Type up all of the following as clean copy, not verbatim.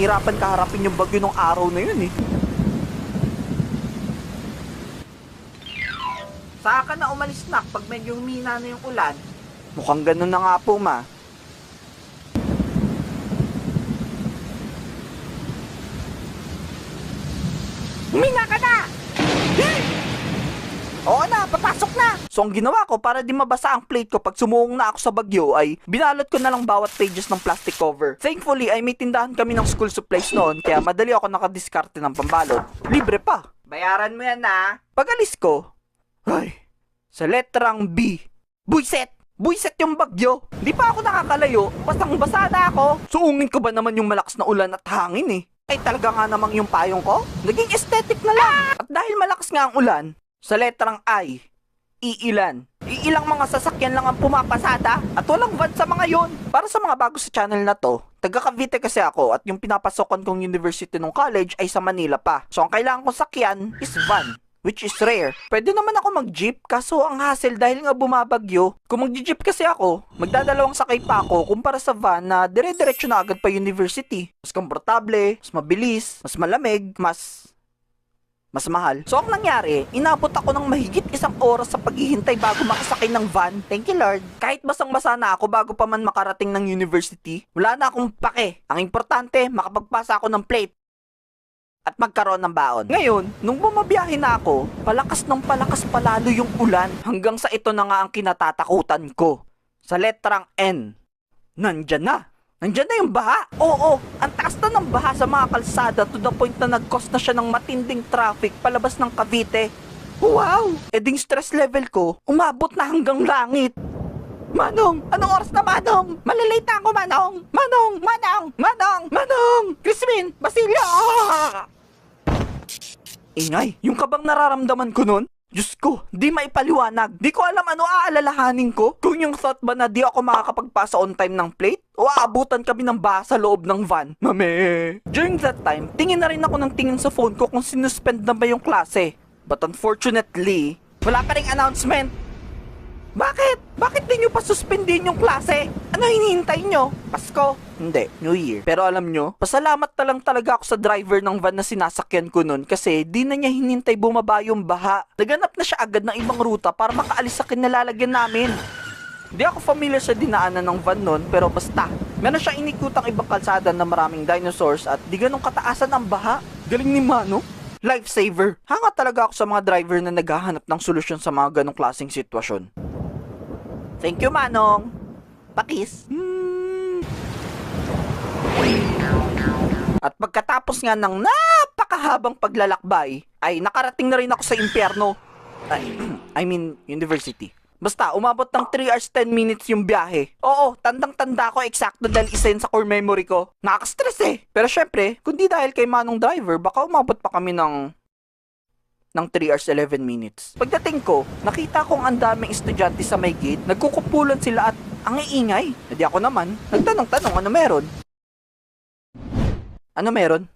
nahirapan kaharapin yung bagyo ng araw na yun eh. Saan ka na umalis nak pag medyo humina na yung ulan? Mukhang ganun na nga po ma. Humina ka na! Oo na, papasok na! So ang ginawa ko para di mabasa ang plate ko pag sumuong na ako sa bagyo ay binalot ko na lang bawat pages ng plastic cover. Thankfully ay may tindahan kami ng school supplies noon kaya madali ako nakadiskarte ng pambalot. Libre pa. Bayaran mo yan na. Pag alis ko, ay, sa letrang B. Buiset! Buiset yung bagyo! Di pa ako nakakalayo, basang basa na ako. Suungin ko ba naman yung malakas na ulan at hangin eh? Ay talaga nga namang yung payong ko? Naging aesthetic na lang. At dahil malakas nga ang ulan, sa letrang I, iilan. Iilang mga sasakyan lang ang pumapasada at walang van sa mga yon. Para sa mga bago sa channel na to, taga Cavite kasi ako at yung pinapasokan kong university ng college ay sa Manila pa. So ang kailangan kong sakyan is van, which is rare. Pwede naman ako mag-jeep kaso ang hassle dahil nga bumabagyo. Kung mag-jeep kasi ako, magdadalawang sakay pa ako kumpara sa van na dire-diretso na agad pa university. Mas komportable, mas mabilis, mas malamig, mas mahal. So ang nangyari, inabot ako ng mahigit 1 oras sa paghihintay bago makasakay ng van. Thank you Lord. Kahit basang-basa na ako bago pa man makarating ng university, wala na akong pake. Ang importante, makapagpasa ako ng plate at magkaroon ng baon. Ngayon, nung bumabiyahe na ako, palakas ng palakas palalo yung ulan hanggang sa ito na nga ang kinatatakutan ko. Sa letrang N, nandyan na. Nandyan na yung baha. Oo, ang taas na ng baha sa mga kalsada to the point na nag-cause na siya ng matinding traffic palabas ng Cavite. Wow! Eding stress level ko, umabot na hanggang langit. Manong! Anong oras na Manong? Malilate na ako Manong! Manong! Manong! Manong! Manong! Crispin! Basilio! Ingay, yung kabang nararamdaman ko nun, Diyos ko, di maipaliwanag. Di ko alam ano aalalahanin ko. Kung yung thought ba na di ako makakapagpasa on time ng plate o aabutan kami ng baha sa loob ng van. Mame! During that time, tingin na rin ako ng tingin sa phone ko kung sinuspend na ba yung klase. But unfortunately, wala pa ring announcement. Bakit? Bakit di nyo pa suspendin yung klase? Ano hinihintay nyo? Pasko? Hindi, New Year. Pero alam nyo, pasalamat na lang talaga ako sa driver ng van na sinasakyan ko nun kasi di na niya hinintay bumaba yung baha. Naganap na siya agad ng ibang ruta para makaalis sa kinalalagyan namin. Di ako familiar sa dinaanan ng van nun pero basta. Meron siya inikutang ibang kalsada na maraming dinosaurs at di ganong kataasan ang baha. Galing ni Mano. Lifesaver. Hanga talaga ako sa mga driver na naghahanap ng solusyon sa mga ganong klaseng sitwasyon. Thank you, Manong. Pakis. At pagkatapos nga ng napakahabang paglalakbay, ay nakarating na rin ako sa impyerno. I mean, university. Basta, umabot ng 3 hours 10 minutes yung biyahe. Oo, tandang-tanda ko eksakto dahil isa yun sa core memory ko. Nakaka-stress eh. Pero syempre, kundi dahil kay Manong driver, baka umabot pa kami ng 3 hours 11 minutes. Pagdating ko, nakita kong ang daming estudyante sa may gate, nagkukupulan sila at ang iingay. Hindi ako naman, nagtanong-tanong ano meron. Ano meron?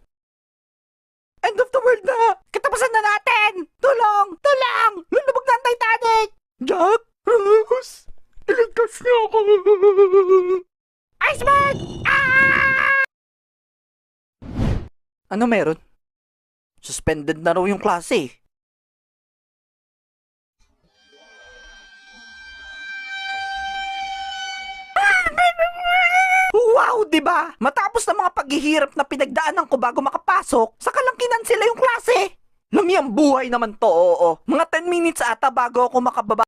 End of the world na! Katapusan na natin! Tulong! Tulong! Lulubog na ang Titanic! Jack! Rose! Iligtas niyo ako! Iceberg! Ah! Ano meron? Suspended na raw yung klase. Wow, diba? Matapos na mga paghihirap na pinagdaanan ko bago makapasok, saka lang kinansela yung klase. Lumiyang buhay naman to, oo. Mga 10 minutes ata bago ako makababa